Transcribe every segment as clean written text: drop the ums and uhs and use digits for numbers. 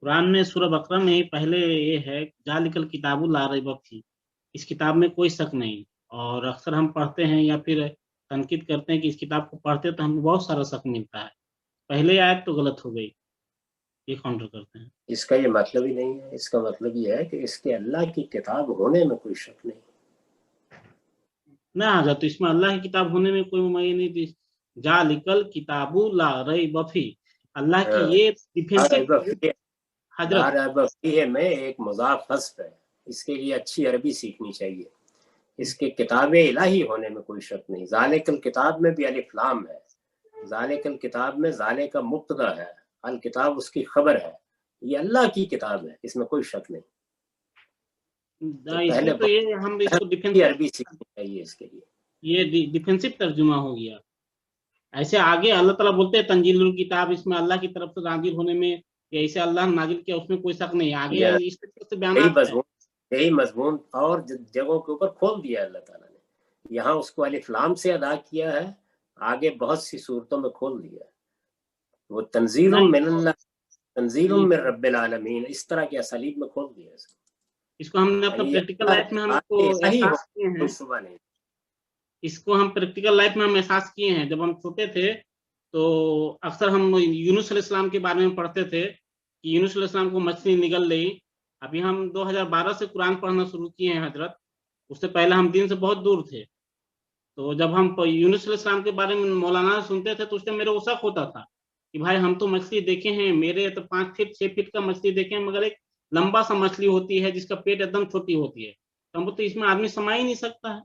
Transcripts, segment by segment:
कुरान में सूरह बकरा में ही पहले ये है, जालिकल किताबु ला रैब फीह, इस किताब में कोई शक नहीं। और अक्सर हम पढ़ते हैं या फिर तनकीद करते हैं कि इस किताब को पढ़ते तो हमें बहुत सारा शक मिलता है। पहले आयत तो गलत हो गई, ये काउंटर करते हैं। इसका ये मतलब ही नहीं है। इसका मतलब ये है कि इसके अल्लाह की किताब होने में कोई शक नहीं। ना हजरत, तो इसमें अल्लाह की किताब होने में कोई मुमय्यन नहीं थी। जालिकल किताबु ला रैब फीह, अल्लाह की हाँ, ये ला डिफेंसिव रैब फीह, ला हजरत। रैब फीह में एक मुज़ाफ हज़्फ है। इसके लिए अच्छी अरबी सीखनी चाहिए। इसके किताब इलाही होने में कोई शक नहीं। ज़ालिकल किताब में भी अलिफ लाम है। ज़ालिकल किताब में ज़ाले का मुब्तदा है, अल किताब उसकी खबर है। ये अल्लाह की किताब है, इसमें कोई शक नहीं। तो पहले इसमें तो ये हम इसको डिफेंसिव, अरबी सीखनी चाहिए इसके लिए। ये डिफेंसिव तर्जुमा हो गया। ऐसे आगे अल्लाह ताला बोलते हैं तंजीलुल किताब, इसमें अल्लाह की तरफ से नाजिल होने में, या इसे अल्लाह ने नाजिल किया उसमें कोई शक नहीं। आगे या इस तरह से यही बयानात है। मजमून यही मजमून और जगहों के ऊपर खोल दिया अल्लाह ताला ने। यहाँ उसको अलिफ लाम से अदा किया है, आगे बहुत सी सूरतों में खोल दिया। वो तंजीलुम नहीं, मिनल्लाह, तंजीलुम मिन इसको रब्बिल आलमीन, इस तरह के असलीब में खोल दिया इसको। इसको हमने अपना यानी ये प्रैक्टिकल लाइफ में हम इसको सही हो, एहसास किए कोई हैं। शुबा नहीं। इसको हम प्रैक्टिकल लाइफ में हम एहसास किए हैं। जब हम छोटे थे तो अक्सर हम यूनुस अलैहिस्सलाम के बारे में पढ़ते थे कि यूनुस अलैहिस्सलाम को मछली निगल गई। अभी हम 2012 से कुरान पढ़ना शुरू किए हैं हजरत, उससे पहले हम दिन से बहुत दूर थे। तो जब हम यूनुस अलैहिस्सलाम के बारे में मौलाना सुनते थे तो उससे मेरे को शक होता था कि भाई हम तो मछली देखे हैं, मेरे तो 5 फीट 6 फीट का मछली देखे हैं, मगर एक लंबा सा मछली होती है जिसका पेट एकदम छोटी होती है, तो हम तो इसमें आदमी समा ही नहीं सकता है।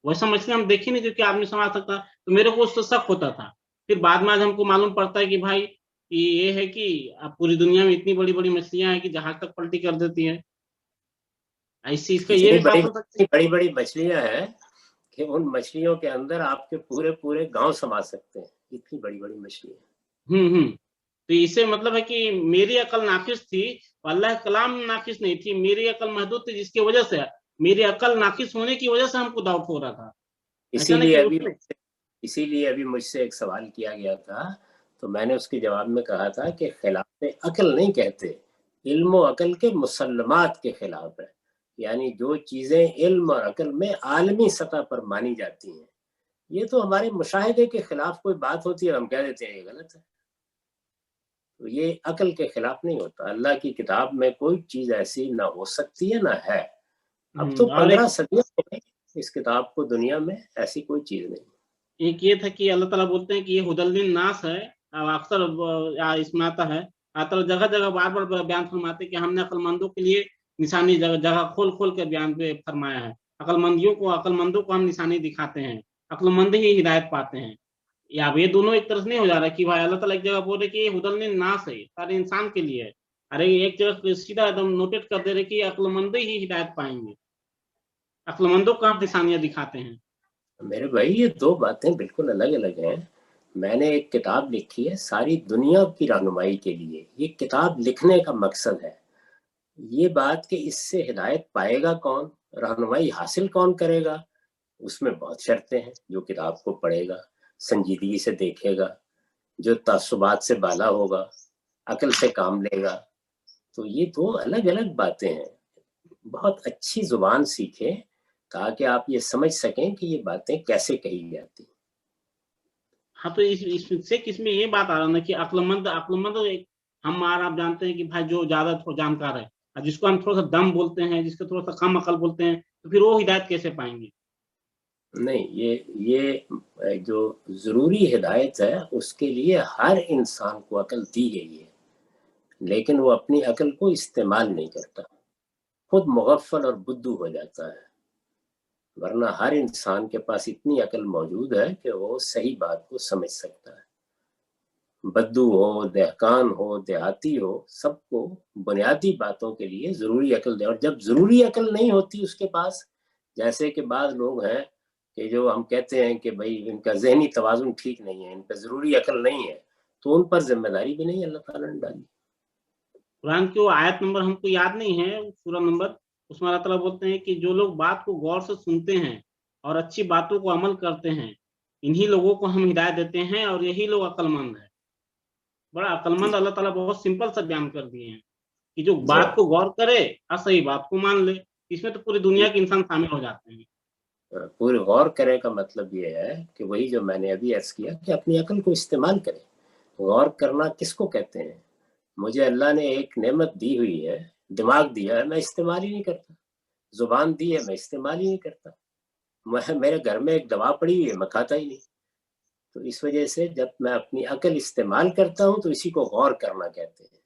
वैसा मछली हम देखे नहीं जो कि आदमी समा सकता, तो मेरे को उससे शक होता था। फिर बाद में आज हमको मालूम पड़ता है कि भाई ये है कि अब पूरी दुनिया में इतनी बड़ी बड़ी मछलियां हैं कि जहाज तक पलटी कर देती है। ऐसी इसका ये इतनी भी बड़ी साफ हो सकता है। बड़ी बड़ी मछलियां हैं कि उन मछलियों के अंदर आपके पूरे पूरे गांव समा सकते हैं। इतनी बड़ी बड़ी मछलियां। हम्म। तो इससे मतलब है कि मेरी अकल नाकिस थी, अल्लाह का कलाम नाकिस नहीं थी, मेरी अकल महदूद थी, जिसकी वजह से मेरी अकल नाकिस होने की वजह से हमको डाउट हो रहा था। ऐसा नहीं इसीलिए कि अभी उसमें इसीलिए अभी मुझसे एक सवाल किया गया था, तो मैंने उसके जवाब में कहा था कि खिलाफ अकल नहीं कहते, इल्म और अकल के मुसल्लमात के खिलाफ है। यानी जो चीजें इल्म और अकल में आलमी सतह पर मानी जाती हैं, ये तो हमारे मुशाहिदे के खिलाफ कोई बात होती है, हम कह देते हैं ये गलत है। तो ये अकल के खिलाफ नहीं होता। अल्लाह की किताब में कोई चीज ऐसी ना हो सकती है ना है। अब तो और 15 सदियों हो गई इस किताब को दुनिया में, ऐसी कोई चीज नहीं। एक ये था कि अल्लाह ताला बोलते हैं कि ये हुदल्लिन नास है। अब अक्सर इसमें आता है, आता जगह जगह बार बार बयान फरमाते हैं कि हमने अक्लमंदों के लिए निशानी जगह जगह खोल खोल कर बयान पे फरमाया है। अक्लमंदों को हम निशानी दिखाते हैं, अक्लमंद ही हिदायत पाते हैं। या अब ये दोनों एक तरह से नहीं हो जा रहा कि भाई अल्लाह ताला एक जगह बोल रहे कि ये हुदल्लिन नास है, सारे इंसान के लिए है। अरे एक जगह सीधा एकदम नोटेट कर दे रहे कि अक्लमंद ही हिदायत पाएंगे, अक्लमंदों को आप निशानियां दिखाते हैं। मेरे भाई ये दो बातें बिल्कुल अलग अलग हैं। मैंने एक किताब लिखी है सारी दुनिया की रहनुमाई के लिए। ये किताब लिखने का मकसद है। ये बात कि इससे हिदायत पाएगा कौन, रहनुमाई हासिल कौन करेगा, उसमें बहुत शर्तें हैं। जो किताब को पढ़ेगा, संजीदगी से देखेगा, जो तासुबात से बाला होगा, अकल से काम लेगा, तो ये दो अलग अलग बातें हैं। बहुत अच्छी जुबान सीखे ताकि आप ये समझ सकें कि ये बातें कैसे कही जाती। हाँ, तो इससे किसमें ये बात आ रहा ना कि अक्लमंद अक्लमंद एक हम और आप जानते हैं कि भाई जो ज्यादा जानकार है, और जिसको हम थोड़ा सा दम बोलते हैं, जिसको थोड़ा सा कम अकल बोलते हैं, तो फिर वो हिदायत कैसे पाएंगे। नहीं, ये जो जरूरी हिदायत है उसके लिए हर इंसान को अकल दी गई है, लेकिन वो अपनी अकल को इस्तेमाल नहीं करता, खुद मुगफ्फल और बुद्धू हो जाता है। वरना हर इंसान के पास इतनी अकल मौजूद है कि वो सही बात को समझ सकता है। बद्दू हो, दहकान हो, देहाती हो, सबको बुनियादी बातों के लिए जरूरी अकल दे। और जब जरूरी अकल नहीं होती उसके पास, जैसे कि बाद लोग हैं कि जो हम कहते हैं कि भाई इनका जहनी तवाजुन ठीक नहीं है, इनका जरूरी अकल नहीं है, तो उन पर जिम्मेदारी भी नहीं अल्लाह ताला ने डाली। कुरान की वो आयत नंबर हमको याद नहीं है, सूरा नंबर, उसमें अल्लाह ताला बोलते हैं कि जो लोग बात को गौर से सुनते हैं और अच्छी बातों को अमल करते हैं, इन्हीं लोगों को हम हिदायत देते हैं और यही लोग अक्लमंद है। बड़ा अक्लमंद अल्लाह ताला बहुत सिंपल सा बयान कर दिए हैं कि जो बात को गौर करे और सही बात को मान ले। इसमें तो पूरी दुनिया के इंसान शामिल हो जाते हैं। पूरी गौर करे का मतलब ये है कि वही जो मैंने अभी अर्ज किया कि अपनी अकल को इस्तेमाल करें। गौर करना किसको कहते हैं? मुझे अल्लाह ने एक नेमत दी हुई है, दिमाग दिया है, मैं इस्तेमाल ही नहीं करता। जुबान दी है, मैं इस्तेमाल ही नहीं करता। मेरे घर में एक दवा पड़ी हुई है, मैं खाता ही नहीं। तो इस वजह से जब मैं अपनी अकल इस्तेमाल करता हूँ तो इसी को गौर करना कहते हैं।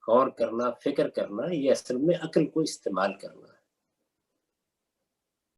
गौर करना, फिक्र करना, ये असल में अकल को इस्तेमाल करना।